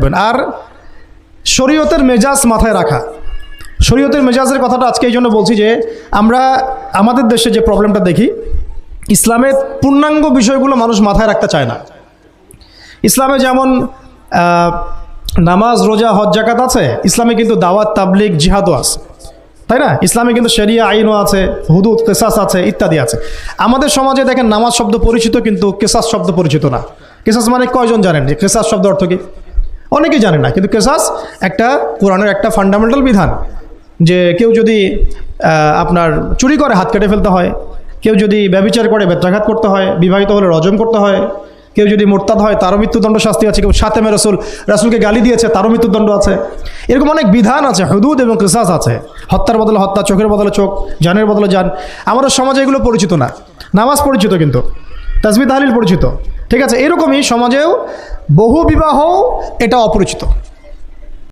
করবেন। আর শরীয়তের মেজাজ মাথায় রাখা, শরীয়তের মেজাজের কথাটা আজকে এই জন্য বলছি যে আমরা আমাদের দেশে যে প্রবলেমটা দেখি, ইসলামের পূর্ণাঙ্গ বিষয়গুলো মানুষ মাথায় রাখতে চায় না। ইসলামে যেমন নামাজ, রোজা, হজ, যাকাত আছে, ইসলামে কিন্তু দাওয়াত, তাবলিগ, জিহাদও আছে, তাই না? ইসলামে কিন্তু শরিয়া আইনও আছে, হুদুদ, কেসাস আছে, ইত্যাদি আছে। আমাদের সমাজে দেখেন নামাজ শব্দ পরিচিত কিন্তু কেসাস শব্দ পরিচিত না। কেসাস মানে কয়জন জানেন যে কেসাস শব্দ অর্থ কি? অনেকেই জানে না। কিন্তু কেসাস একটা কোরআনের একটা ফান্ডামেন্টাল বিধান যে কেউ যদি আপনার চুরি করে হাত কেটে ফেলতে হয়, কেউ যদি ব্যভিচার করে বেত্রাঘাত করতে হয়, বিবাহিত হলে রজম করতে হয়, কেউ যদি মোরতাদ হয় তারও মৃত্যুদণ্ড শাস্তি আছে, কেউ শাতেমে রাসূলকে গালি দিয়েছে তারও মৃত্যুদণ্ড আছে। এরকম অনেক বিধান আছে, হুদুদ এবং কিসাস আছে। হত্যার বদলে হত্যা, চোখের বদলে চোখ, জানের বদলে জান। আমাদের সমাজে এগুলো পরিচিত না। নামাজ পরিচিত কিন্তু, তাসবিহ তাহলিল পরিচিত, ঠিক আছে? এরকমই সমাজেও বহু বিবাহ এটা অপরিচিত।